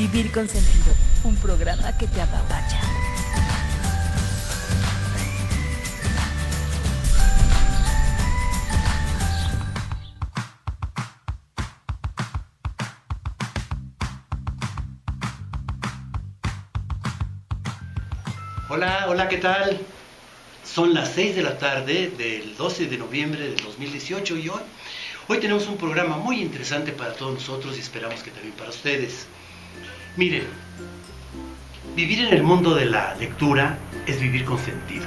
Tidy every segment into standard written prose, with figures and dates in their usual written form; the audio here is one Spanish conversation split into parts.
Vivir con sentido, un programa que te apapacha. Hola, hola, ¿qué tal? Son las 6 de la tarde del 12 de noviembre del 2018 y hoy tenemos un programa muy interesante para todos nosotros y esperamos que también para ustedes. Miren, vivir en el mundo de la lectura es vivir con sentido.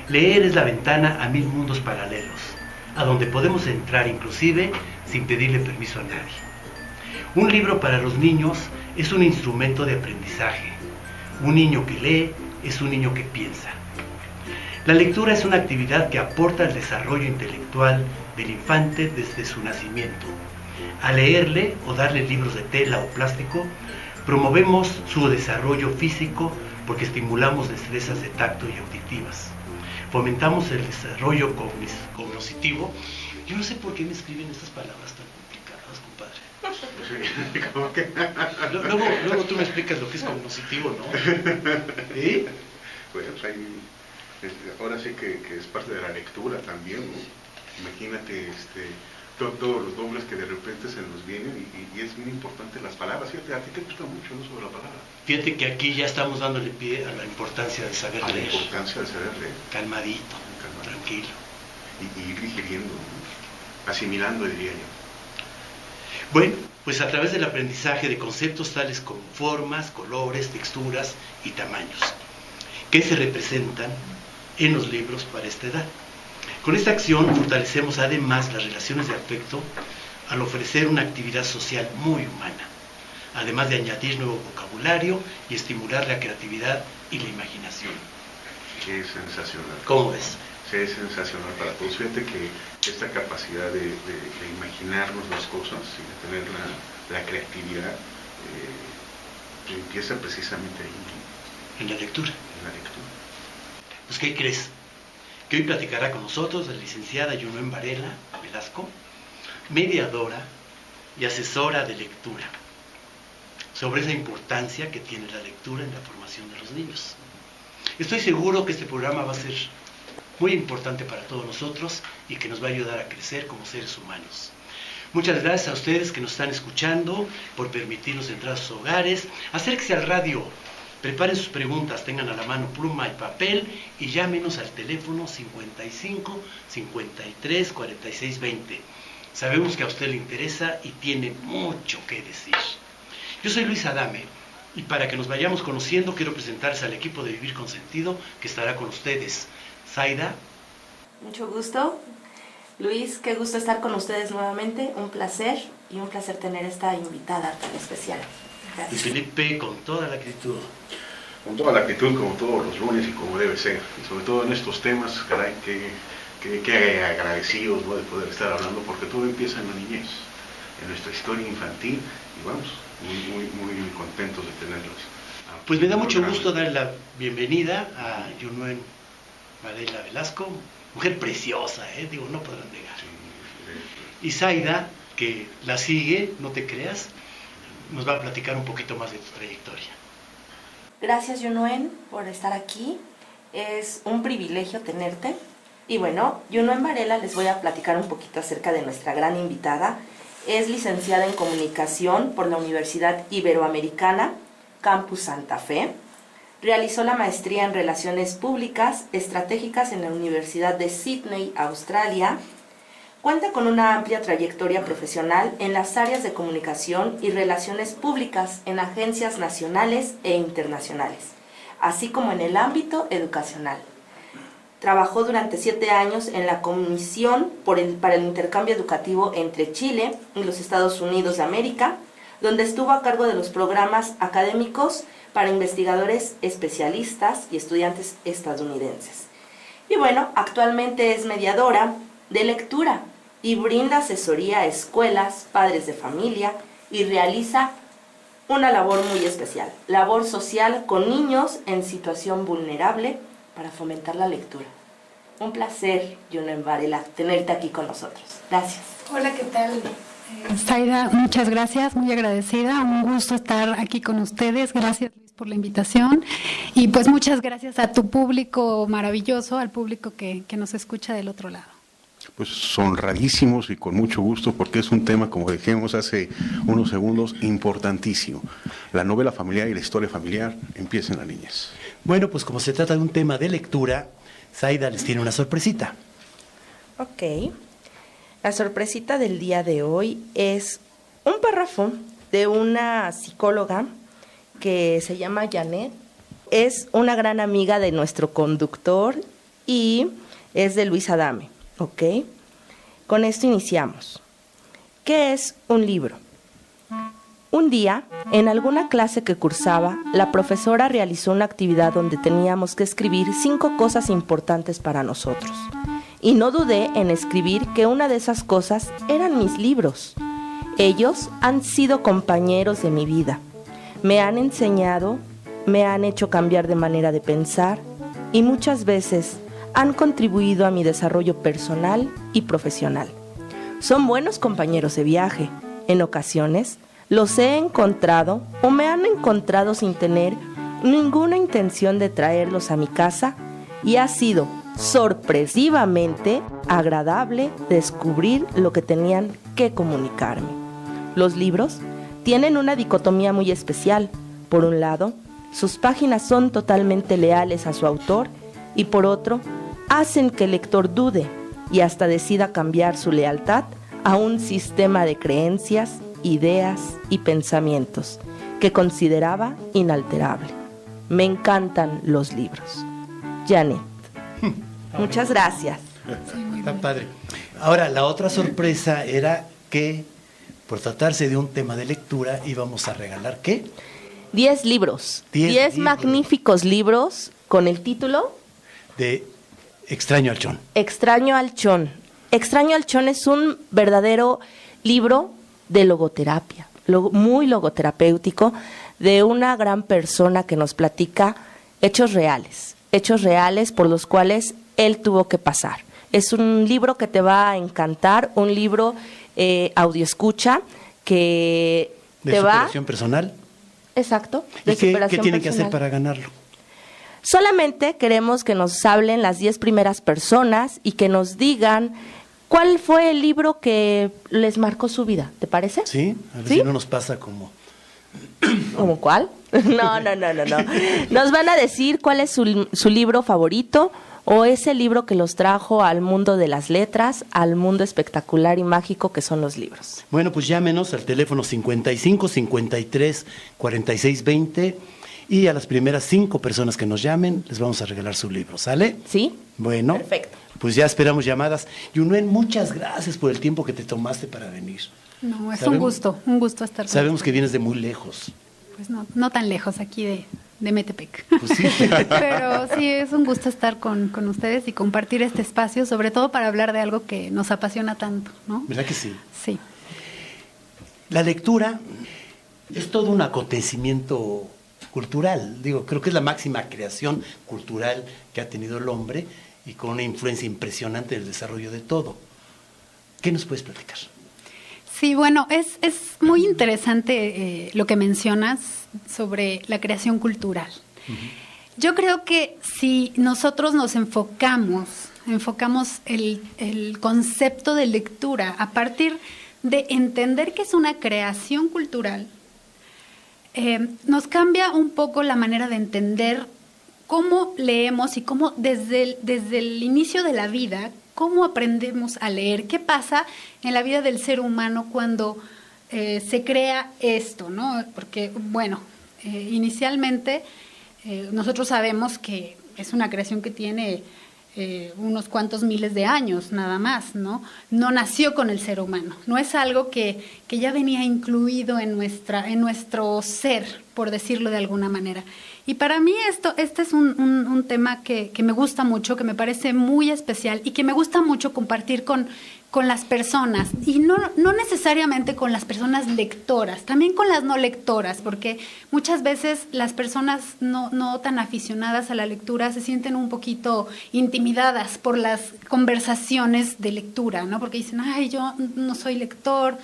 Leer es la ventana a 1000 mundos paralelos, a donde podemos entrar inclusive sin pedirle permiso a nadie. Un libro para los niños es un instrumento de aprendizaje. Un niño que lee es un niño que piensa. La lectura es una actividad que aporta al desarrollo intelectual del infante desde su nacimiento. Al leerle o darle libros de tela o plástico, promovemos su desarrollo físico porque estimulamos destrezas de tacto y auditivas. Fomentamos el desarrollo cognoscitivo. Yo no sé por qué me escriben estas palabras tan complicadas, compadre. ¿Cómo que? Luego tú me explicas lo que es cognoscitivo, ¿no? ¿Sí? Pues ahora sí que es parte de la lectura también, ¿no? Imagínate todos los dobles que de repente se nos vienen y es muy importante las palabras. Fíjate, a ti te gusta mucho el uso de la palabra. Fíjate que aquí ya estamos dándole pie a la importancia de saber leer. La importancia de saber leer. Calmadito, tranquilo. Y ir digiriendo, ¿no? Asimilando, diría yo. Bueno, pues a través del aprendizaje de conceptos tales como formas, colores, texturas y tamaños, que se representan en los libros para esta edad. Con esta acción fortalecemos además las relaciones de afecto al ofrecer una actividad social muy humana, además de añadir nuevo vocabulario y estimular la creatividad y la imaginación. Qué sensacional. ¿Cómo ves? Sí, es sensacional para todos. Fíjate que esta capacidad de imaginarnos las cosas y de tener la creatividad empieza precisamente ahí. En la lectura. En la lectura. Pues, ¿qué crees? Que hoy platicará con nosotros la licenciada Yunuen Varela Velasco, mediadora y asesora de lectura, sobre esa importancia que tiene la lectura en la formación de los niños. Estoy seguro que este programa va a ser muy importante para todos nosotros y que nos va a ayudar a crecer como seres humanos. Muchas gracias a ustedes que nos están escuchando por permitirnos entrar a sus hogares. Acérquense al radio, preparen sus preguntas, tengan a la mano pluma y papel y llámenos al teléfono 55 53 46 20. Sabemos que a usted le interesa y tiene mucho que decir. Yo soy Luis Adame y para que nos vayamos conociendo quiero presentarles al equipo de Vivir con Sentido que estará con ustedes. Zaida. Mucho gusto. Luis, qué gusto estar con ustedes nuevamente. Un placer tener esta invitada tan especial. Gracias. Y Felipe, con toda la actitud. Con toda la actitud, como todos los lunes y como debe ser. Y sobre todo en estos temas, caray, que agradecidos, ¿no?, de poder estar hablando, porque todo empieza en la niñez, en nuestra historia infantil, y vamos, muy contentos de tenerlos. Pues me da mucho gusto dar la bienvenida a Yunuen Varela Velasco, mujer preciosa, no podrán negar. Sí. Y Zaida, que la sigue, no te creas, nos va a platicar un poquito más de tu trayectoria. Gracias, Yunuen, por estar aquí. Es un privilegio tenerte. Y bueno, Yunuen Varela, les voy a platicar un poquito acerca de nuestra gran invitada. Es licenciada en Comunicación por la Universidad Iberoamericana, Campus Santa Fe. Realizó la maestría en Relaciones Públicas Estratégicas en la Universidad de Sydney, Australia. Cuenta con una amplia trayectoria profesional en las áreas de comunicación y relaciones públicas en agencias nacionales e internacionales, así como en el ámbito educacional. Trabajó durante 7 años en la Comisión para el Intercambio Educativo entre Chile y los Estados Unidos de América, donde estuvo a cargo de los programas académicos para investigadores especialistas y estudiantes estadounidenses. Y bueno, actualmente es mediadora de lectura y brinda asesoría a escuelas, padres de familia y realiza una labor muy especial, labor social con niños en situación vulnerable para fomentar la lectura. Un placer, Yunuen Varela, tenerte aquí con nosotros. Gracias. Hola, ¿qué tal? Zaida, muchas gracias, muy agradecida, un gusto estar aquí con ustedes, gracias Luis por la invitación y pues muchas gracias a tu público maravilloso, al público que nos escucha del otro lado. Pues honradísimos y con mucho gusto porque es un tema, como dijimos hace unos segundos, importantísimo. La novela familiar y la historia familiar empieza en la niñez. Bueno, pues como se trata de un tema de lectura, Zaida les tiene una sorpresita. Ok. La sorpresita del día de hoy es un párrafo de una psicóloga que se llama Janet. Es una gran amiga de nuestro conductor y es de Luis Adame. Ok. Con esto iniciamos. ¿Qué es un libro? Un día, en alguna clase que cursaba, la profesora realizó una actividad donde teníamos que escribir 5 cosas importantes para nosotros. Y no dudé en escribir que una de esas cosas eran mis libros. Ellos han sido compañeros de mi vida. Me han enseñado, me han hecho cambiar de manera de pensar y muchas veces han contribuido a mi desarrollo personal y profesional. Son buenos compañeros de viaje. En ocasiones los he encontrado o me han encontrado sin tener ninguna intención de traerlos a mi casa y ha sido sorpresivamente agradable descubrir lo que tenían que comunicarme. Los libros tienen una dicotomía muy especial. Por un lado, sus páginas son totalmente leales a su autor y por otro, hacen que el lector dude y hasta decida cambiar su lealtad a un sistema de creencias, ideas y pensamientos que consideraba inalterable. Me encantan los libros. Janet. Muchas gracias. Está padre. Ahora, la otra sorpresa era que, por tratarse de un tema de lectura, íbamos a regalar, ¿qué? 10 libros. 10 libros. magníficos libros con el título De Extraño al Chon. Extraño al Chon. Extraño al Chon es un verdadero libro de logoterapia, muy logoterapéutico, de una gran persona que nos platica hechos reales por los cuales él tuvo que pasar. Es un libro que te va a encantar, un libro audioescucha que ¿De te va... superación personal? Exacto. ¿Y De qué superación tienen que personal. hacer para ganarlo? Solamente queremos que nos hablen las 10 primeras personas y que nos digan cuál fue el libro que les marcó su vida. ¿Te parece? Sí, a ver ¿Sí? si no nos pasa como... ¿Cómo cuál? No. Nos van a decir cuál es su libro favorito o ese libro que los trajo al mundo de las letras, al mundo espectacular y mágico que son los libros. Bueno, pues llámenos al teléfono 55 53 46 20 y a las primeras 5 personas que nos llamen les vamos a regalar su libro, ¿sale? ¿Sí? Bueno, Perfecto. pues ya esperamos llamadas. Yunuen, muchas gracias por el tiempo que te tomaste para venir. No, es Sabemos- un gusto estar con Sabemos que ustedes. vienes de muy lejos. Pues no tan lejos, aquí de Metepec. Pues sí. Pero sí, es un gusto estar con ustedes y compartir este espacio, sobre todo para hablar de algo que nos apasiona tanto, ¿no? ¿Verdad que sí? Sí. La lectura es todo un acontecimiento cultural. Digo, creo que es la máxima creación cultural que ha tenido el hombre y con una influencia impresionante en el desarrollo de todo. ¿Qué nos puedes platicar? Sí, bueno, es muy interesante lo que mencionas sobre la creación cultural. Yo creo que si nosotros nos enfocamos el concepto de lectura a partir de entender que es una creación cultural, nos cambia un poco la manera de entender cómo leemos y cómo desde el inicio de la vida, cómo aprendemos a leer, qué pasa en la vida del ser humano cuando se crea esto, ¿no? Porque, bueno, inicialmente nosotros sabemos que es una creación que tiene unos cuantos miles de años, nada más, ¿no? No nació con el ser humano, no es algo que ya venía incluido en nuestro ser, por decirlo de alguna manera. Y para mí este es un tema que me gusta mucho, que me parece muy especial y que me gusta mucho compartir con las personas, y no necesariamente con las personas lectoras, también con las no lectoras, porque muchas veces las personas no tan aficionadas a la lectura se sienten un poquito intimidadas por las conversaciones de lectura, ¿no? Porque dicen, ay, yo no soy lector.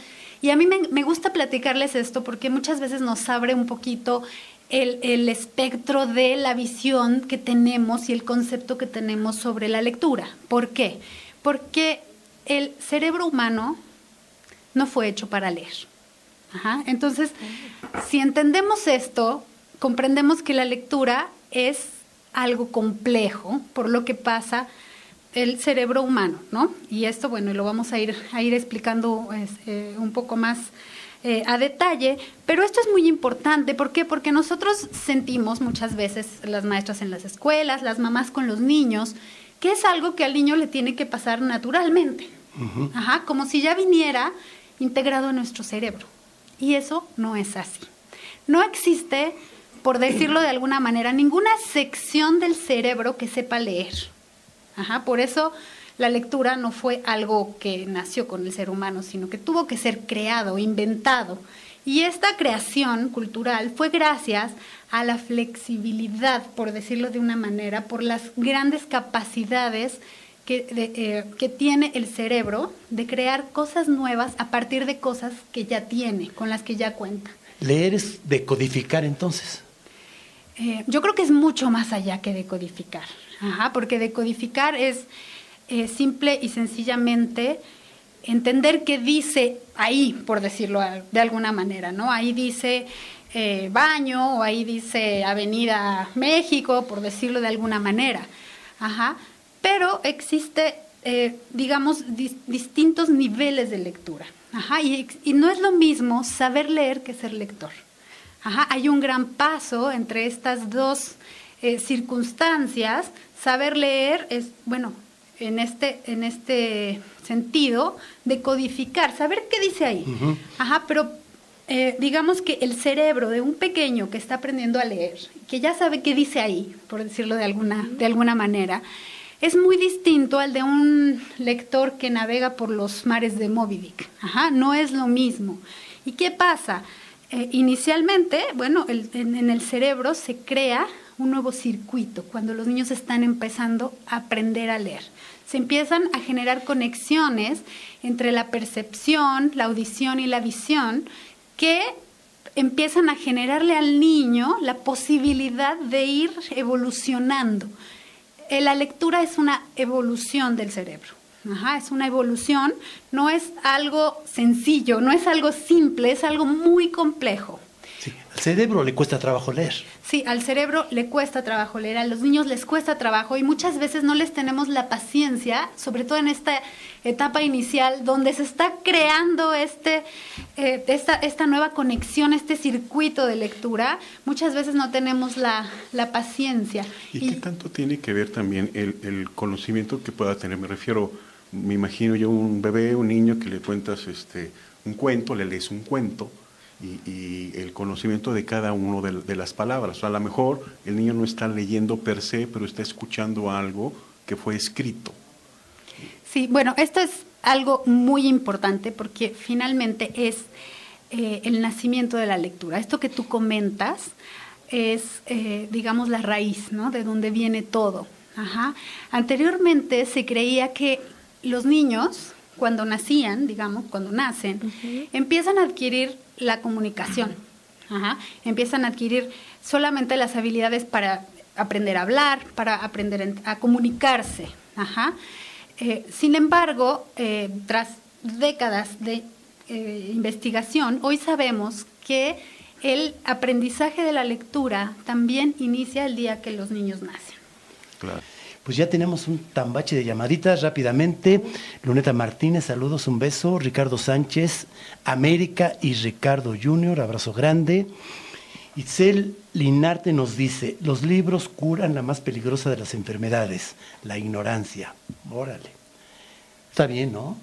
Y a mí me gusta platicarles esto porque muchas veces nos abre un poquito el espectro de la visión que tenemos y el concepto que tenemos sobre la lectura. ¿Por qué? Porque el cerebro humano no fue hecho para leer. Ajá. Entonces, si entendemos esto, comprendemos que la lectura es algo complejo por lo que pasa el cerebro humano, ¿no? Y esto, bueno, lo vamos a ir explicando un poco más a detalle, pero esto es muy importante. ¿Por qué? Porque nosotros sentimos muchas veces, las maestras en las escuelas, las mamás con los niños, que es algo que al niño le tiene que pasar naturalmente. Uh-huh. Ajá, como si ya viniera integrado en nuestro cerebro. Y eso no es así. No existe, por decirlo de alguna manera, ninguna sección del cerebro que sepa leer. Ajá, por eso la lectura no fue algo que nació con el ser humano, sino que tuvo que ser creado, inventado. Y esta creación cultural fue gracias a la flexibilidad, por decirlo de una manera, por las grandes capacidades que tiene el cerebro de crear cosas nuevas a partir de cosas que ya tiene, con las que ya cuenta. ¿Leer es decodificar entonces? Yo creo que es mucho más allá que decodificar. Ajá, porque decodificar es simple y sencillamente entender qué dice ahí, por decirlo de alguna manera, ¿no? Ahí dice baño, o ahí dice Avenida México, por decirlo de alguna manera. Ajá. Pero existe, digamos, distintos niveles de lectura. Ajá. Y no es lo mismo saber leer que ser lector. Ajá. Hay un gran paso entre estas dos circunstancias. Saber leer es, bueno, en este sentido, decodificar, saber qué dice ahí. Uh-huh. Ajá, pero digamos que el cerebro de un pequeño que está aprendiendo a leer, que ya sabe qué dice ahí, por decirlo de alguna manera, es muy distinto al de un lector que navega por los mares de Moby Dick. Ajá, no es lo mismo. ¿Y qué pasa? Inicialmente, bueno, en el cerebro se crea un nuevo circuito cuando los niños están empezando a aprender a leer. Se empiezan a generar conexiones entre la percepción, la audición y la visión que empiezan a generarle al niño la posibilidad de ir evolucionando. La lectura es una evolución del cerebro. Ajá, es una evolución, no es algo sencillo, no es algo simple, es algo muy complejo. Sí, al cerebro le cuesta trabajo leer. Sí, al cerebro le cuesta trabajo leer, a los niños les cuesta trabajo y muchas veces no les tenemos la paciencia, sobre todo en esta etapa inicial donde se está creando esta nueva conexión, este circuito de lectura. Muchas veces no tenemos la paciencia. ¿Y qué tanto tiene que ver también el conocimiento que pueda tener? Me refiero, me imagino yo un bebé, un niño que le cuentas un cuento, le lees un cuento, y el conocimiento de cada uno de las palabras. O sea, a lo mejor el niño no está leyendo per se, pero está escuchando algo que fue escrito. Sí, bueno, esto es algo muy importante porque finalmente es el nacimiento de la lectura. Esto que tú comentas es, digamos, la raíz, ¿no? De donde viene todo. Ajá. Anteriormente se creía que los niños, cuando nacían, digamos, cuando nacen, uh-huh, empiezan a adquirir la comunicación. Ajá. Empiezan a adquirir solamente las habilidades para aprender a hablar, para aprender a comunicarse. Ajá. Sin embargo, tras décadas de investigación, hoy sabemos que el aprendizaje de la lectura también inicia el día que los niños nacen. Claro. Pues ya tenemos un tambache de llamaditas rápidamente. Luneta Martínez, saludos, un beso. Ricardo Sánchez, América y Ricardo Junior, abrazo grande. Itzel Linarte nos dice, los libros curan la más peligrosa de las enfermedades, la ignorancia. Órale. Está bien, ¿no?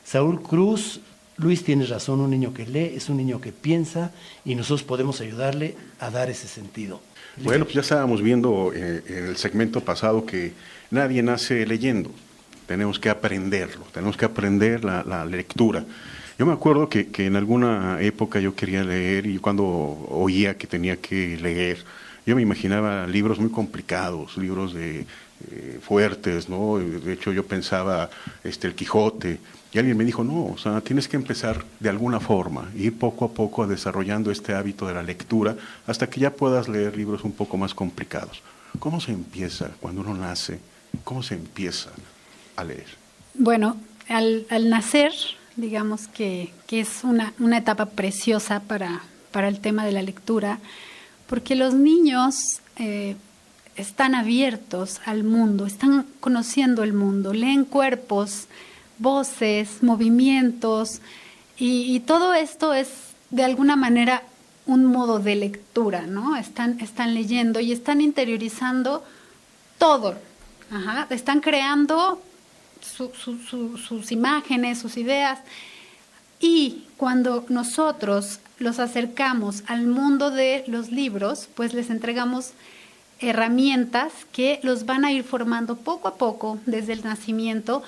Saúl Cruz, Luis, tienes razón, un niño que lee es un niño que piensa y nosotros podemos ayudarle a dar ese sentido. Bueno, pues ya estábamos viendo en el segmento pasado que nadie nace leyendo, tenemos que aprenderlo, tenemos que aprender la lectura. Yo me acuerdo que en alguna época yo quería leer y cuando oía que tenía que leer, Yo me imaginaba libros muy complicados, libros fuertes, ¿no? De hecho, yo pensaba el Quijote, y alguien me dijo, no, o sea, tienes que empezar de alguna forma, ir poco a poco desarrollando este hábito de la lectura, hasta que ya puedas leer libros un poco más complicados. ¿Cómo se empieza cuando uno nace? ¿Cómo se empieza a leer? Bueno, al nacer, digamos que es una etapa preciosa para el tema de la lectura, porque los niños están abiertos al mundo, están conociendo el mundo, leen cuerpos, voces, movimientos, y todo esto es de alguna manera un modo de lectura, ¿no? Están leyendo y están interiorizando todo. Ajá, están creando sus imágenes, sus ideas, y cuando nosotros los acercamos al mundo de los libros, pues les entregamos herramientas que los van a ir formando poco a poco desde el nacimiento,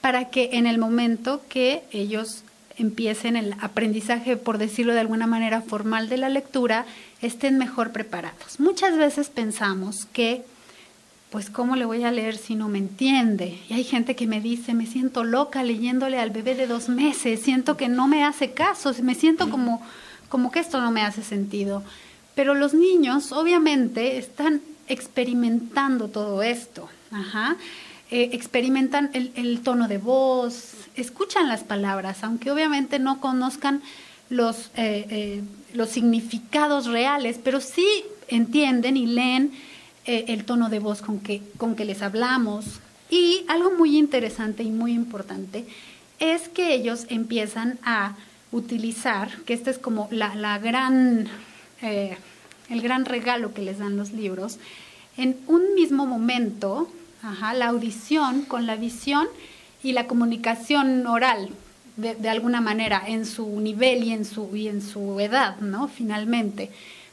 para que en el momento que ellos empiecen el aprendizaje, por decirlo de alguna manera formal, de la lectura, estén mejor preparados. Muchas veces pensamos que, pues, ¿cómo le voy a leer si no me entiende? Y hay gente que me dice, me siento loca leyéndole al bebé de 2 meses, siento que no me hace caso, me siento como que esto no me hace sentido. Pero los niños, obviamente, están experimentando todo esto. Ajá. Experimentan el tono de voz, escuchan las palabras, aunque obviamente no conozcan los significados reales, pero sí entienden y leen el tono de voz con que les hablamos. Y algo muy interesante y muy importante es que ellos empiezan a utilizar, que este es como el gran regalo que les dan los libros, en un mismo momento. Ajá, la audición con la visión y la comunicación oral, de alguna manera, en su nivel y en su edad, ¿no? Finalmente.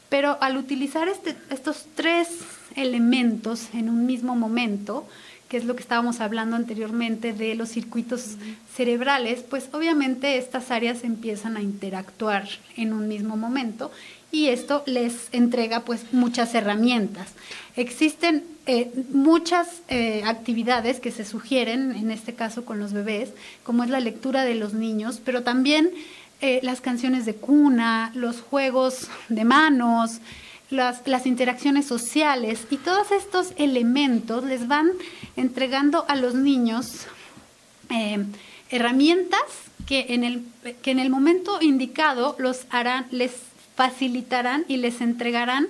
Pero al utilizar estos 3 elementos en un mismo momento, que es lo que estábamos hablando anteriormente de los circuitos cerebrales, pues obviamente estas áreas empiezan a interactuar en un mismo momento, y esto les entrega pues muchas herramientas. Existen muchas actividades que se sugieren, en este caso con los bebés, como es la lectura de los niños, pero también las canciones de cuna, los juegos de manos, las interacciones sociales, y todos estos elementos les van entregando a los niños herramientas que en el momento indicado les facilitarán y les entregarán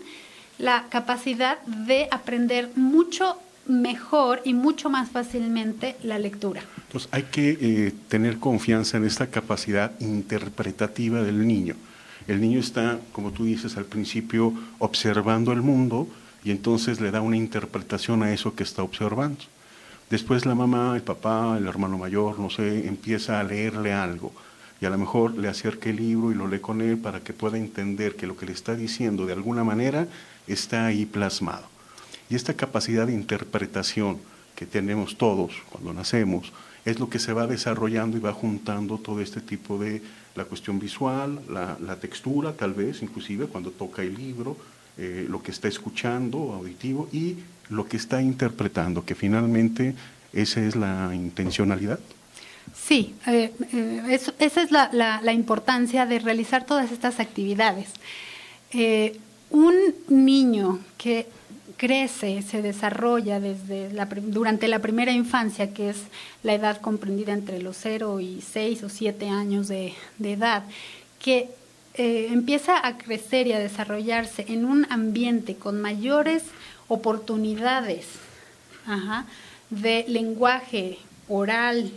la capacidad de aprender mucho mejor y mucho más fácilmente la lectura. Entonces hay que tener confianza en esta capacidad interpretativa del niño. El niño está, como tú dices al principio, observando el mundo, y entonces le da una interpretación a eso que está observando. Después la mamá, el papá, el hermano mayor, no sé, empieza a leerle algo, y a lo mejor le acerca el libro y lo lee con él para que pueda entender que lo que le está diciendo de alguna manera está ahí plasmado. Y esta capacidad de interpretación que tenemos todos cuando nacemos es lo que se va desarrollando y va juntando todo este tipo de la cuestión visual, la textura tal vez, inclusive cuando toca el libro, lo que está escuchando, auditivo, y lo que está interpretando, que finalmente esa es la intencionalidad. Sí, esa es la importancia de realizar todas estas actividades. Un niño que crece, se desarrolla durante la primera infancia, que es la edad comprendida entre los 0 y 6 o 7 años de edad, que empieza a crecer y a desarrollarse en un ambiente con mayores oportunidades de lenguaje oral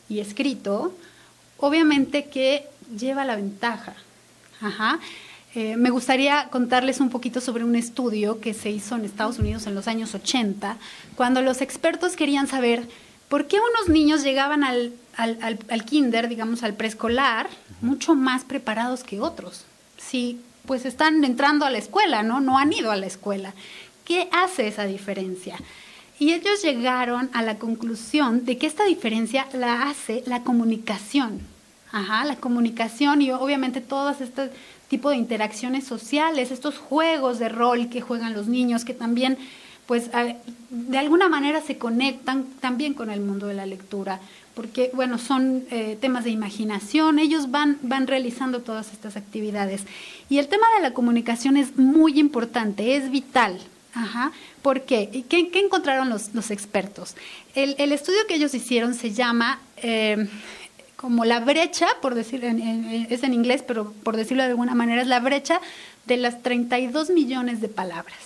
y escrito, obviamente que lleva la ventaja. Me gustaría contarles un poquito sobre un estudio que se hizo en Estados Unidos en los años 80, cuando los expertos querían saber por qué unos niños llegaban al kinder, digamos al preescolar, mucho más preparados que otros. Si pues están entrando a la escuela, no han ido a la escuela. ¿Qué hace esa diferencia? Y ellos llegaron a la conclusión de que esta diferencia la hace la comunicación. Ajá, la comunicación y obviamente todas este tipo de interacciones sociales, estos juegos de rol que juegan los niños, que también, pues, de alguna manera se conectan también con el mundo de la lectura, porque, bueno, son temas de imaginación, ellos van realizando todas estas actividades. Y el tema de la comunicación es muy importante, es vital. Ajá, ¿por qué? ¿Qué encontraron los expertos? El estudio que ellos hicieron se llama como la brecha, por decir, es en inglés, pero por decirlo de alguna manera, es la brecha de las 32 millones de palabras.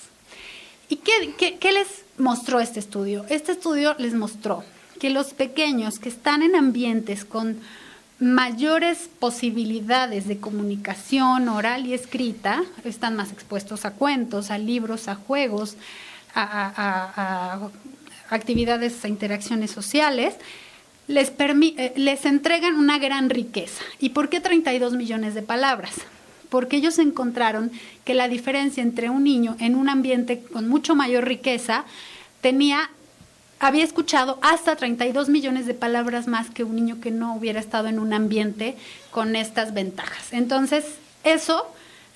¿Y qué les mostró este estudio? Este estudio les mostró que los pequeños que están en ambientes con mayores posibilidades de comunicación oral y escrita, están más expuestos a cuentos, a libros, a juegos, a actividades, a interacciones sociales, les entregan una gran riqueza. ¿Y por qué 32 millones de palabras? Porque ellos encontraron que la diferencia entre un niño en un ambiente con mucho mayor riqueza había escuchado hasta 32 millones de palabras más que un niño que no hubiera estado en un ambiente con estas ventajas. Entonces, eso,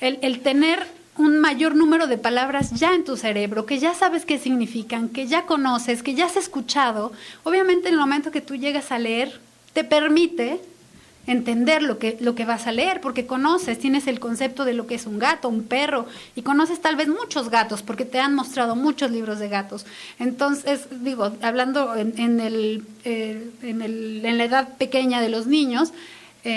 el tener un mayor número de palabras ya en tu cerebro, que ya sabes qué significan, que ya conoces, que ya has escuchado, obviamente en el momento que tú llegas a leer, te permite entender lo que vas a leer, porque tienes el concepto de lo que es un gato, un perro, y conoces tal vez muchos gatos, porque te han mostrado muchos libros de gatos. Entonces, digo, hablando en la edad pequeña de los niños,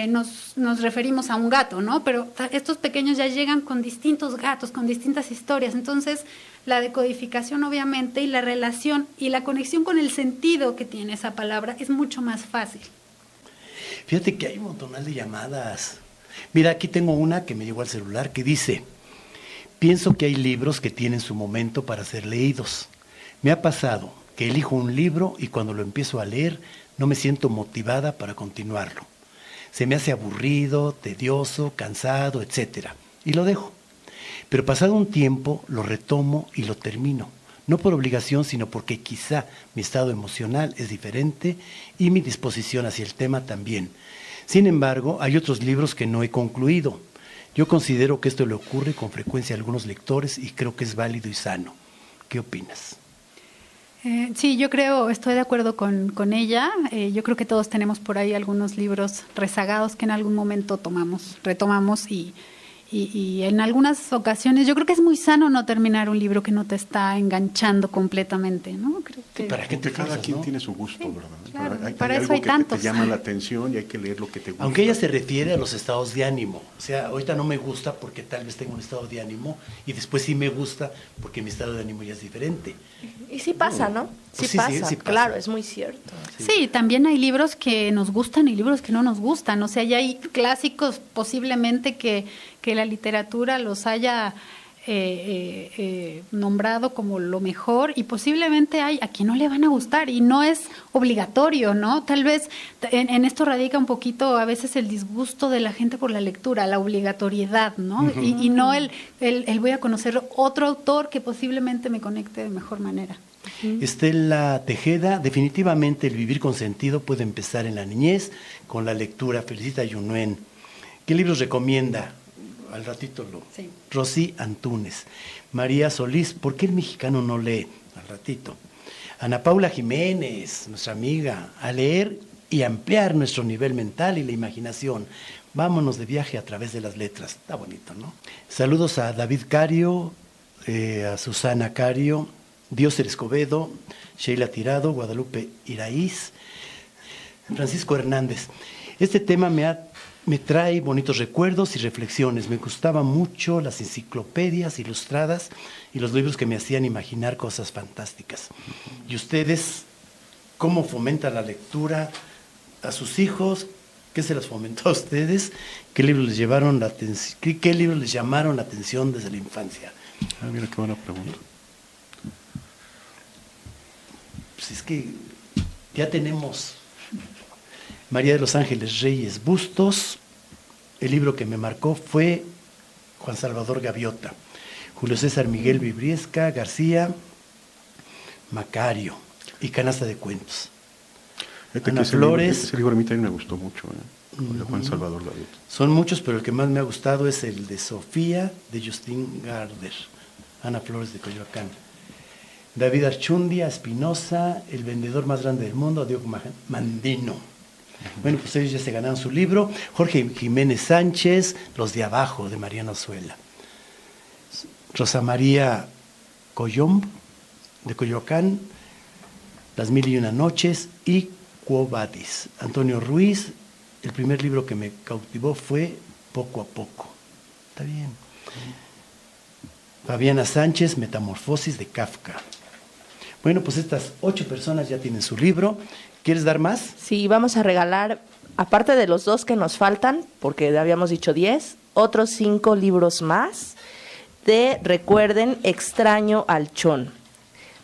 nos referimos a un gato, ¿no? Pero estos pequeños ya llegan con distintos gatos, con distintas historias. Entonces, la decodificación, obviamente, y la relación y la conexión con el sentido que tiene esa palabra es mucho más fácil. Fíjate que hay un montón de llamadas. Mira, aquí tengo una que me llegó al celular que dice: pienso que hay libros que tienen su momento para ser leídos. Me ha pasado que elijo un libro y cuando lo empiezo a leer no me siento motivada para continuarlo. Se me hace aburrido, tedioso, cansado, etcétera, y lo dejo. Pero pasado un tiempo lo retomo y lo termino. No por obligación, sino porque quizá mi estado emocional es diferente y mi disposición hacia el tema también. Sin embargo, hay otros libros que no he concluido. Yo considero que esto le ocurre con frecuencia a algunos lectores y creo que es válido y sano. ¿Qué opinas? Sí, estoy de acuerdo con ella. Yo creo que todos tenemos por ahí algunos libros rezagados que en algún momento retomamos y en algunas ocasiones yo creo que es muy sano no terminar un libro que no te está enganchando completamente, ¿no? Creo que ¿Para qué te cada forzas, quien no? tiene su gusto, Sí, ¿verdad? claro, Hay para eso algo hay que tantos. te llama la atención y hay que leer lo que te gusta. Aunque ella se refiere a los estados de ánimo. O sea, ahorita no me gusta porque tal vez tengo un estado de ánimo y después sí me gusta porque mi estado de ánimo ya es diferente. Y sí pasa, ¿no? Pues Sí, sí, pasa, sí pasa. claro, es muy cierto. Sí, también hay libros que nos gustan y libros que no nos gustan. O sea, ya hay clásicos posiblemente que la literatura los haya nombrado como lo mejor y posiblemente hay a quien no le van a gustar y no es obligatorio, ¿no? Tal vez en esto radica un poquito a veces el disgusto de la gente por la lectura, la obligatoriedad, ¿no? Uh-huh. Y no el voy a conocer otro autor que posiblemente me conecte de mejor manera. Estela Tejeda, definitivamente el vivir con sentido puede empezar en la niñez con la lectura. Felicita a Yunuen. ¿Qué libros recomienda? Al ratito Sí. Rosy Antúnez. María Solís, ¿por qué el mexicano no lee? Al ratito. Ana Paula Jiménez, nuestra amiga, a leer y ampliar nuestro nivel mental y la imaginación. Vámonos de viaje a través de las letras. Está bonito, ¿no? Saludos a David Cario, a Susana Cario, Dioser Escobedo, Sheila Tirado, Guadalupe Iraíz, Francisco Hernández. Este tema me trae bonitos recuerdos y reflexiones. Me gustaban mucho las enciclopedias ilustradas y los libros que me hacían imaginar cosas fantásticas. ¿Y ustedes cómo fomentan la lectura a sus hijos? ¿Qué se les fomentó a ustedes? ¿Qué libros les llamaron la atención desde la infancia? Ah, mira qué buena pregunta. Pues es que ya tenemos María de los Ángeles Reyes Bustos. El libro que me marcó fue Juan Salvador Gaviota. Julio César Miguel Vibriesca García, Macario y Canasta de Cuentos. Ana Flores. Ese libro a mí también me gustó mucho. de Juan Salvador Gaviota. Son muchos, pero el que más me ha gustado es el de Sofía, de Justin Garder, Ana Flores de Coyoacán. David Archundia, Espinosa, El vendedor más grande del mundo, Diego Mandino. Bueno, pues ellos ya se ganaron su libro. Jorge Jiménez Sánchez, Los de Abajo, de Mariana Ozuela. Rosa María Coyomb, de Coyoacán, Las mil y una noches, y Quo Vadis. Antonio Ruiz, el primer libro que me cautivó fue Poco a poco. Está bien. Fabiana Sánchez, Metamorfosis, de Kafka. Bueno, pues estas 8 personas ya tienen su libro. ¿Quieres dar más? Sí, vamos a regalar, aparte de los 2 que nos faltan, porque habíamos dicho 10, otros 5 libros más de, recuerden, Extraño al Chon.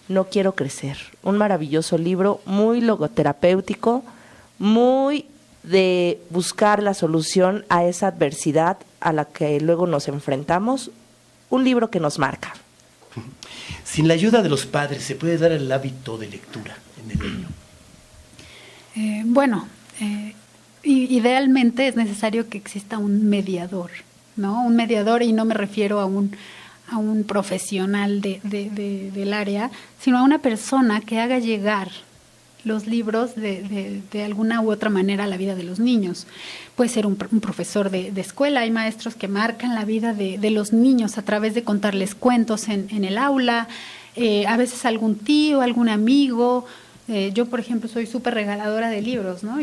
No quiero crecer. Un maravilloso libro, muy logoterapéutico, muy de buscar la solución a esa adversidad a la que luego nos enfrentamos. Un libro que nos marca. Sin la ayuda de los padres, ¿se puede dar el hábito de lectura en el niño? Idealmente es necesario que exista un mediador, ¿no? Un mediador, y no me refiero a un profesional del área, sino a una persona que haga llegar los libros de alguna u otra manera a la vida de los niños. Puede ser un profesor de escuela. Hay maestros que marcan la vida de los niños a través de contarles cuentos en el aula, a veces algún tío, algún amigo. Yo, por ejemplo, soy súper regaladora de libros, ¿no?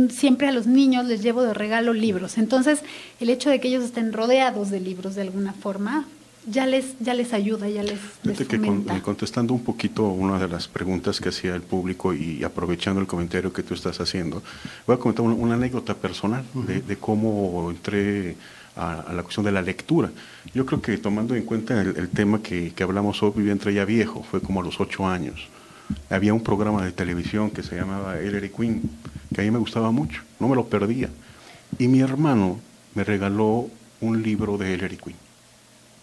Siempre a los niños les llevo de regalo libros. Entonces, el hecho de que ellos estén rodeados de libros de alguna forma ya les ayuda, ya les fomenta. Contestando un poquito una de las preguntas que hacía el público y aprovechando el comentario que tú estás haciendo, voy a comentar una anécdota personal de cómo entré a la cuestión de la lectura. Yo creo que, tomando en cuenta el tema que hablamos hoy, yo entré ya viejo, fue como a los 8 años. Había un programa de televisión que se llamaba Ellery Queen, que a mí me gustaba mucho, no me lo perdía. Y mi hermano me regaló un libro de Ellery Queen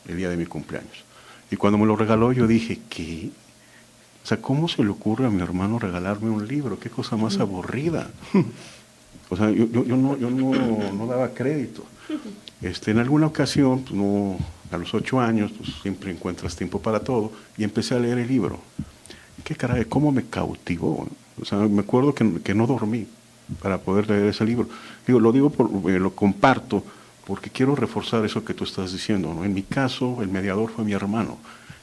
el día de mi cumpleaños. Y cuando me lo regaló, yo dije, ¿qué? O sea, ¿cómo se le ocurre a mi hermano regalarme un libro? ¿Qué cosa más aburrida? O sea, yo no daba crédito. En alguna ocasión, pues no, a los 8 años, pues siempre encuentras tiempo para todo, y empecé a leer el libro. ¿Qué caray? ¿Cómo me cautivó? O sea, me acuerdo que no dormí para poder leer ese libro. Lo comparto porque quiero reforzar eso que tú estás diciendo, ¿no? En mi caso, el mediador fue mi hermano,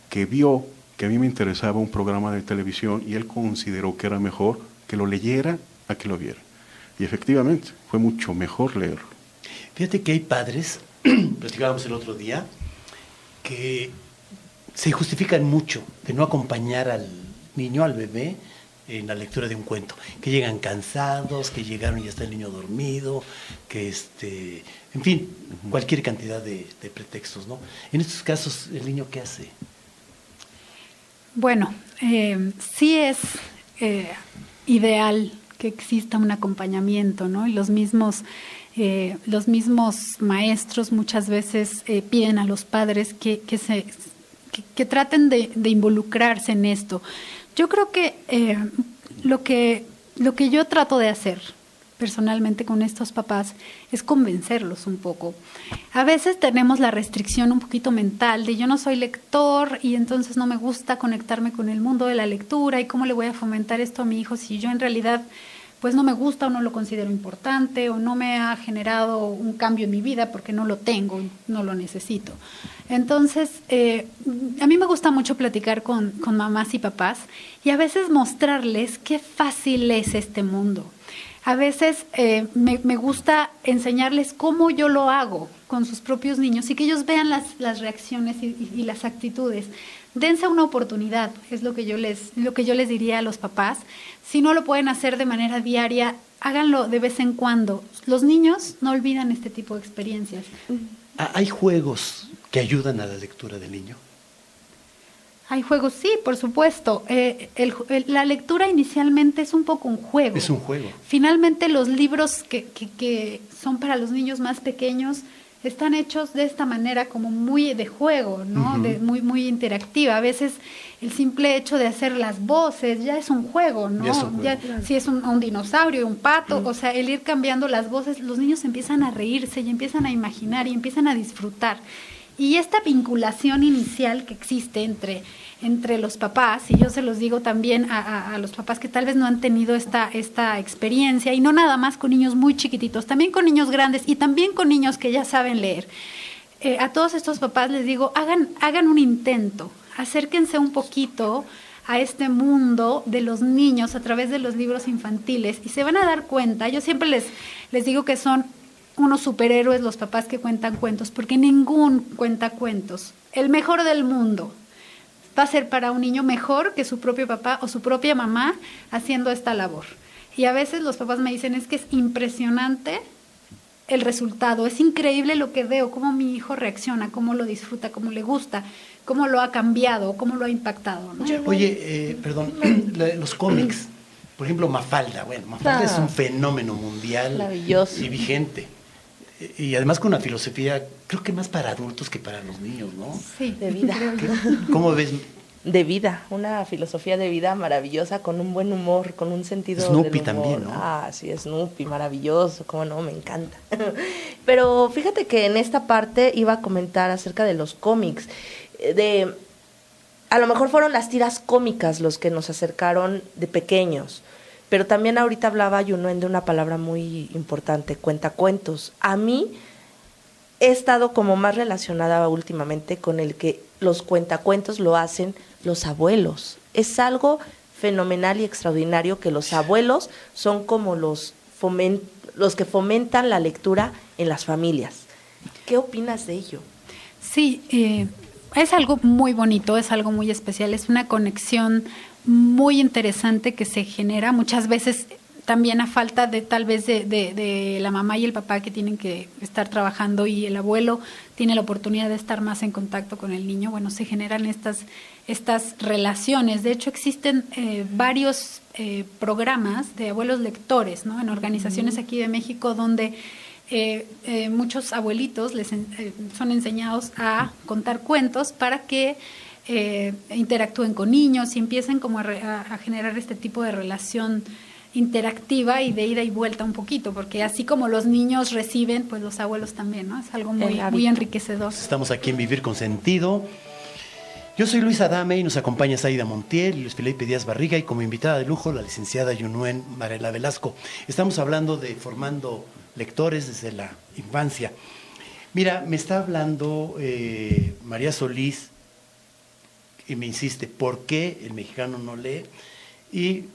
que vio que a mí me interesaba un programa de televisión y él consideró que era mejor que lo leyera a que lo viera. Y efectivamente, fue mucho mejor leerlo. Fíjate que hay padres, platicábamos el otro día, que se justifican mucho de no acompañar al niño, al bebé, en la lectura de un cuento, que llegan cansados, que llegaron y ya está el niño dormido, que en fin, cualquier cantidad de pretextos, ¿no? En estos casos, ¿el niño qué hace? Bueno, sí es ideal que exista un acompañamiento, ¿no? Y los mismos maestros muchas veces piden a los padres que traten de involucrarse en esto. Yo creo que lo que yo trato de hacer personalmente con estos papás es convencerlos un poco. A veces tenemos la restricción un poquito mental de yo no soy lector y entonces no me gusta conectarme con el mundo de la lectura y cómo le voy a fomentar esto a mi hijo si yo en realidad pues no me gusta o no lo considero importante o no me ha generado un cambio en mi vida porque no lo tengo, no lo necesito. Entonces, a mí me gusta mucho platicar con mamás y papás y a veces mostrarles qué fácil es este mundo. A veces me gusta enseñarles cómo yo lo hago con sus propios niños y que ellos vean las reacciones y las actitudes. Dense una oportunidad, es lo que yo les diría a los papás. Si no lo pueden hacer de manera diaria, háganlo de vez en cuando. Los niños no olvidan este tipo de experiencias. ¿Hay juegos que ayudan a la lectura del niño? Hay juegos, sí, por supuesto. La lectura inicialmente es un poco un juego. Es un juego. Finalmente los libros que son para los niños más pequeños están hechos de esta manera como muy de juego, ¿no? Uh-huh. Muy interactiva. A veces el simple hecho de hacer las voces ya es un juego, ¿no? Ya es un juego. Si es un dinosaurio, un pato, o sea, el ir cambiando las voces, los niños empiezan a reírse y empiezan a imaginar y empiezan a disfrutar. Y esta vinculación inicial que existe entre los papás, y yo se los digo también a los papás que tal vez no han tenido esta experiencia, y no nada más con niños muy chiquititos, también con niños grandes y también con niños que ya saben leer. A todos estos papás les digo, hagan un intento, acérquense un poquito a este mundo de los niños a través de los libros infantiles y se van a dar cuenta. Yo siempre les digo que son unos superhéroes los papás que cuentan cuentos, porque ningún cuenta cuentos, el mejor del mundo, va a ser para un niño mejor que su propio papá o su propia mamá haciendo esta labor. Y a veces los papás me dicen, es que es impresionante el resultado, es increíble lo que veo, cómo mi hijo reacciona, cómo lo disfruta, cómo le gusta, cómo lo ha cambiado, cómo lo ha impactado, ¿no? Oye, perdón, los cómics, por ejemplo, Mafalda, Mafalda es un fenómeno mundial Maravilloso. y vigente. Y además con una filosofía, creo que más para adultos que para los niños, ¿no? Sí, De vida. ¿Cómo ves? De vida, una filosofía de vida maravillosa, con un buen humor, con un sentido Snoopy del humor. también, ¿no? Ah, sí, Snoopy, maravilloso, cómo no, me encanta. Pero fíjate que en esta parte iba a comentar acerca de los cómics, a lo mejor fueron las tiras cómicas los que nos acercaron de pequeños, pero también ahorita hablaba Yunuen de una palabra muy importante, cuentacuentos. A mí he estado como más relacionada últimamente con el que los cuentacuentos lo hacen los abuelos. Es algo fenomenal y extraordinario que los abuelos son como los que fomentan la lectura en las familias. ¿Qué opinas de ello? Sí, es algo muy bonito, es algo muy especial, es una conexión muy interesante que se genera muchas veces también a falta de tal vez de la mamá y el papá que tienen que estar trabajando y el abuelo tiene la oportunidad de estar más en contacto con el niño. Bueno, se generan estas relaciones. De hecho, existen varios programas de abuelos lectores, ¿no? En organizaciones aquí de México donde muchos abuelitos son enseñados a contar cuentos para que interactúen con niños y empiecen como a generar este tipo de relación interactiva y de ida y vuelta un poquito, porque así como los niños reciben, pues los abuelos también, ¿no? Es algo muy enriquecedor. Estamos aquí en Vivir con Sentido. Yo soy Luis Adame y nos acompaña Zaida Montiel y Luis Felipe Díaz Barriga, y como invitada de lujo la licenciada Yunuen Varela Velasco. Estamos hablando de formando lectores desde la infancia. Mira, me está hablando María Solís y me insiste, ¿por qué el mexicano no lee? Y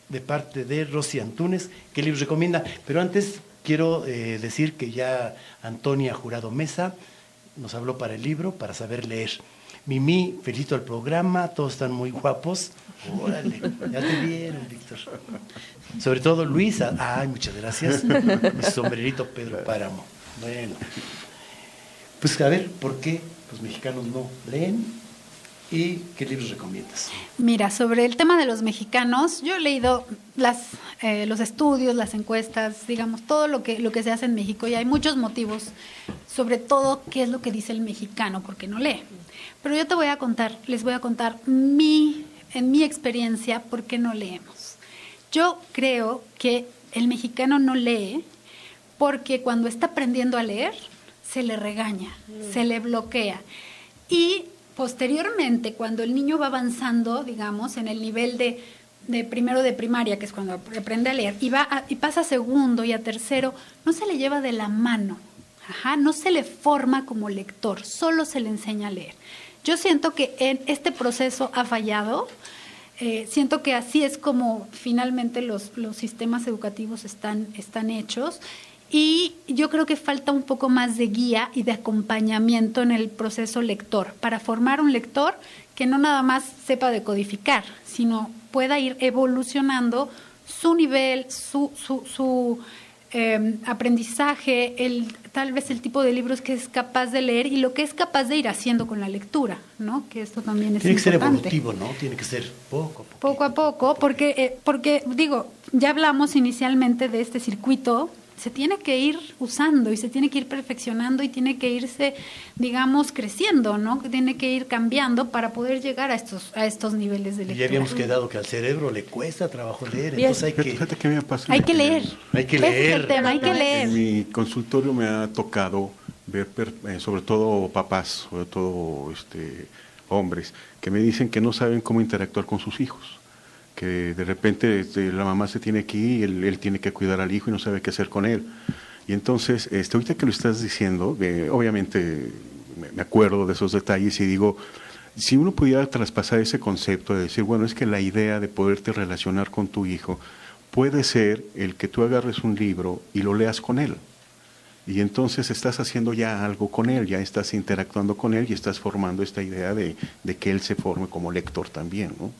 de parte de Rosy Antunes, ¿qué libros recomienda? Pero antes quiero decir que ya Antonia Jurado Mesa nos habló para el libro, para saber leer. Mimi, felicito al programa, todos están muy guapos. Órale, ya te vieron, Víctor. Sobre todo Luisa, ay, muchas gracias. Mi sombrerito Pedro Páramo. Bueno, pues a ver, ¿por qué los mexicanos no leen? ¿Y qué libros recomiendas? Mira, sobre el tema de los mexicanos, yo he leído los estudios, las encuestas, digamos, todo lo que se hace en México, y hay muchos motivos, sobre todo qué es lo que dice el mexicano, porque no lee. Pero yo les voy a contar en mi experiencia, por qué no leemos. Yo creo que el mexicano no lee porque cuando está aprendiendo a leer, se le regaña, se le bloquea. Y posteriormente, cuando el niño va avanzando, digamos, en el nivel de primero de primaria, que es cuando aprende a leer, y pasa a segundo y a tercero, no se le lleva de la mano, no se le forma como lector, solo se le enseña a leer. Yo siento que en este proceso ha fallado, siento que así es como finalmente los sistemas educativos están hechos. Y yo creo que falta un poco más de guía y de acompañamiento en el proceso lector, para formar un lector que no nada más sepa decodificar, sino pueda ir evolucionando su nivel, su aprendizaje, tal vez el tipo de libros que es capaz de leer y lo que es capaz de ir haciendo con la lectura, ¿no? Que esto también es importante. Tiene que ser evolutivo, ¿no? Tiene que ser poco a poco. Poco a poco, porque digo, ya hablamos inicialmente de este circuito se tiene que ir usando y se tiene que ir perfeccionando y tiene que irse, digamos, creciendo, ¿no? Que tiene que ir cambiando para poder llegar a estos niveles de Y lectura. ya habíamos quedado que al cerebro le cuesta trabajo leer, Bien. entonces Fíjate que me pasa. Hay que leer. Hay que Ese es leer. el tema, hay que En leer. mi consultorio me ha tocado ver, sobre todo papás, sobre todo hombres, que me dicen que no saben cómo interactuar con sus hijos, que de repente la mamá se tiene que ir y él tiene que cuidar al hijo y no sabe qué hacer con él. Y entonces, ahorita que lo estás diciendo, obviamente me acuerdo de esos detalles y digo, si uno pudiera traspasar ese concepto de decir, bueno, es que la idea de poderte relacionar con tu hijo puede ser el que tú agarres un libro y lo leas con él. Y entonces estás haciendo ya algo con él, ya estás interactuando con él y estás formando esta idea de que él se forme como lector también, ¿no?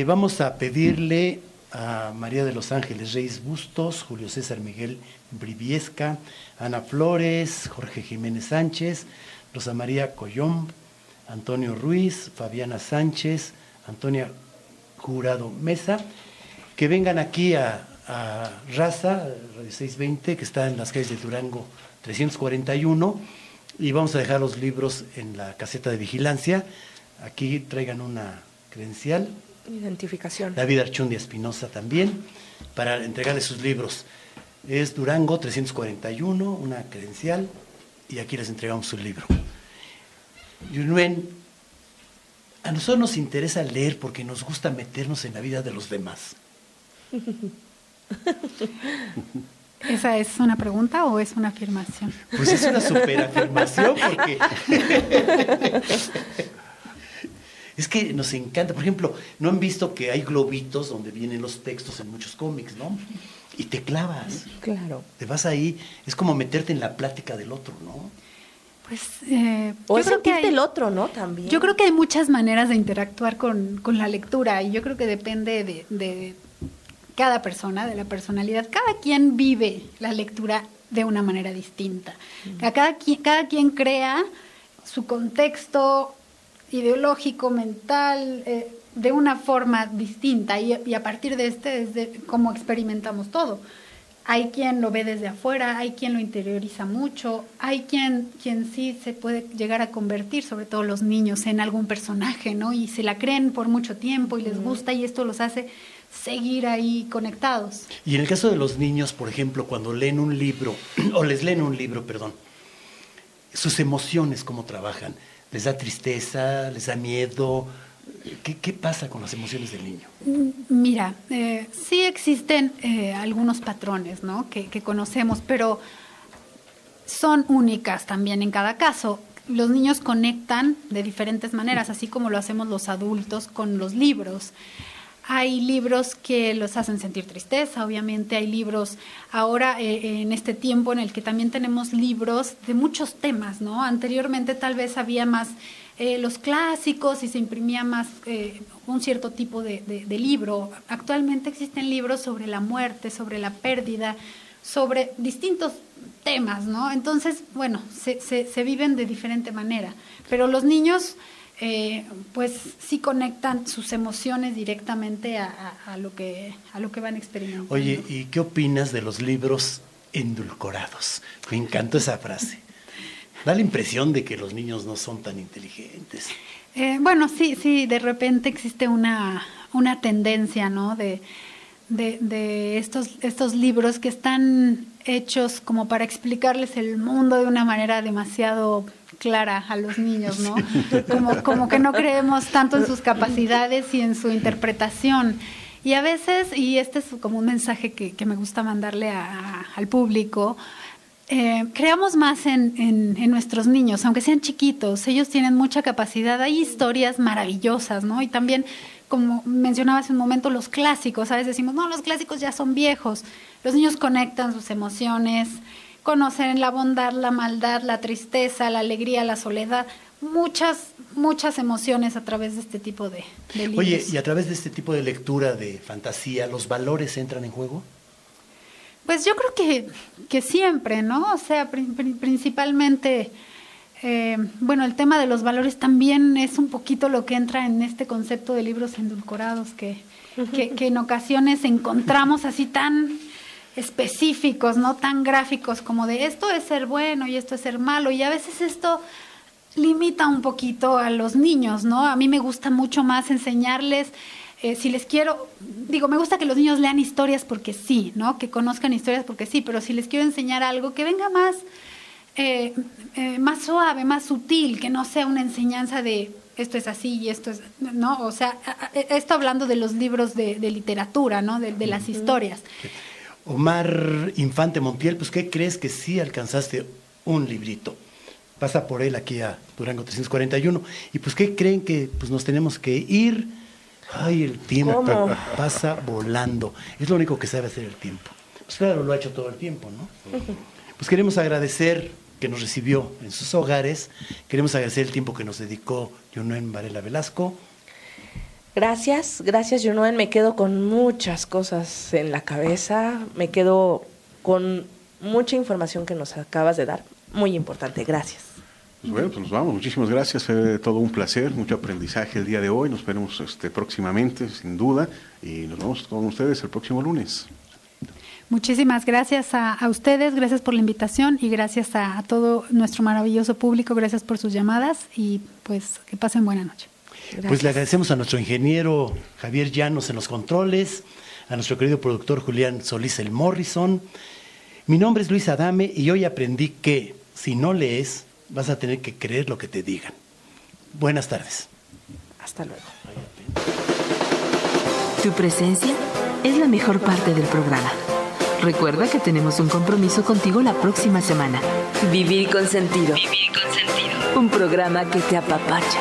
Vamos a pedirle a María de los Ángeles Reyes Bustos, Julio César Miguel Briviesca, Ana Flores, Jorge Jiménez Sánchez, Rosa María Collón, Antonio Ruiz, Fabiana Sánchez, Antonia Jurado Mesa, que vengan aquí a Raza, Radio 620, que está en las calles de Durango 341, y vamos a dejar los libros en la caseta de vigilancia. Aquí traigan una credencial. Identificación. David Archundia Espinosa también, para entregarles sus libros. Es Durango 341, una credencial, y aquí les entregamos su libro. Yunuen, a nosotros nos interesa leer porque nos gusta meternos en la vida de los demás. ¿Esa es una pregunta o es una afirmación? Pues es una superafirmación porque es que nos encanta. Por ejemplo, ¿no han visto que hay globitos donde vienen los textos en muchos cómics, no? Y te clavas. Claro. Te vas ahí, es como meterte en la plática del otro, ¿no? Pues, O yo es creo que sentirte hay- el otro, ¿no? También. Yo creo que hay muchas maneras de interactuar con la lectura y yo creo que depende de cada persona, de la personalidad. Cada quien vive la lectura de una manera distinta. Cada quien crea su contexto ideológico, mental, de una forma distinta y a partir de es de cómo experimentamos todo. Hay quien lo ve desde afuera, hay quien lo interioriza mucho, hay quien sí se puede llegar a convertir, sobre todo los niños, en algún personaje, ¿no? Y se la creen por mucho tiempo y les gusta y esto los hace seguir ahí conectados. Y en el caso de los niños, por ejemplo, cuando leen un libro, o les leen un libro, perdón, sus emociones, ¿cómo trabajan? ¿Les da tristeza? ¿Les da miedo? ¿Qué pasa con las emociones del niño? Mira, sí existen algunos patrones, ¿no? que conocemos, pero son únicas también en cada caso. Los niños conectan de diferentes maneras, así como lo hacemos los adultos con los libros. Hay libros que los hacen sentir tristeza, obviamente hay libros ahora en este tiempo en el que también tenemos libros de muchos temas, ¿no? Anteriormente tal vez había más los clásicos y se imprimía más un cierto tipo de libro. Actualmente existen libros sobre la muerte, sobre la pérdida, sobre distintos temas, ¿no? Entonces, bueno, se viven de diferente manera, pero los niños pues sí conectan sus emociones directamente a lo que van experimentando. Oye, ¿y qué opinas de los libros endulcorados? Me encantó esa frase. Da la impresión de que los niños no son tan inteligentes. Bueno, sí, de repente existe una tendencia, ¿no? De estos libros que están hechos como para explicarles el mundo de una manera demasiado clara a los niños, ¿no? Como que no creemos tanto en sus capacidades y en su interpretación. Y a veces, y este es como un mensaje que me gusta mandarle al público, creamos más en nuestros niños, aunque sean chiquitos, ellos tienen mucha capacidad, hay historias maravillosas, ¿no? Y también, como mencionaba hace un momento, los clásicos, a veces decimos, no, los clásicos ya son viejos, los niños conectan sus emociones, conocen la bondad, la maldad, la tristeza, la alegría, la soledad, muchas emociones a través de este tipo de libros. Oye, y a través de este tipo de lectura de fantasía, ¿los valores entran en juego? Pues yo creo que siempre, ¿no? O sea, principalmente, bueno, el tema de los valores también es un poquito lo que entra en este concepto de libros endulcorados que en ocasiones encontramos así tan específicos, no tan gráficos como de esto es ser bueno y esto es ser malo, y a veces esto limita un poquito a los niños, ¿no? A mí me gusta mucho más enseñarles, si les quiero, me gusta que los niños lean historias porque sí, ¿no? Que conozcan historias porque sí, pero si les quiero enseñar algo, que venga más, más suave, más sutil, que no sea una enseñanza de esto es así y esto es, ¿no? O sea, esto hablando de los libros de literatura, ¿no? De las historias. Omar Infante Montiel, pues ¿qué crees que sí alcanzaste un librito? Pasa por él aquí a Durango 341. Y pues ¿qué creen que pues nos tenemos que ir? Ay, el tiempo pasa volando. Es lo único que sabe hacer el tiempo. Pues claro, lo ha hecho todo el tiempo, ¿no? Pues queremos agradecer que nos recibió en sus hogares. Queremos agradecer el tiempo que nos dedicó Yunuen Varela Velasco. Gracias, Yunuen. Me quedo con muchas cosas en la cabeza. Me quedo con mucha información que nos acabas de dar. Muy importante. Gracias. Pues bueno, pues nos vamos. Muchísimas gracias. Fue todo un placer, mucho aprendizaje el día de hoy. Nos veremos próximamente, sin duda. Y nos vemos con ustedes el próximo lunes. Muchísimas gracias a ustedes, gracias por la invitación y gracias a todo nuestro maravilloso público. Gracias por sus llamadas y pues que pasen buena noche. Gracias. Pues le agradecemos a nuestro ingeniero Javier Llanos en los controles, a nuestro querido productor Julián Solís el Morrison. Mi nombre es Luis Adame y hoy aprendí que si no lees, vas a tener que creer lo que te digan. Buenas tardes. Hasta luego. Tu presencia es la mejor parte del programa. Recuerda que tenemos un compromiso contigo la próxima semana. Vivir con sentido. Vivir con sentido. Un programa que te apapacha.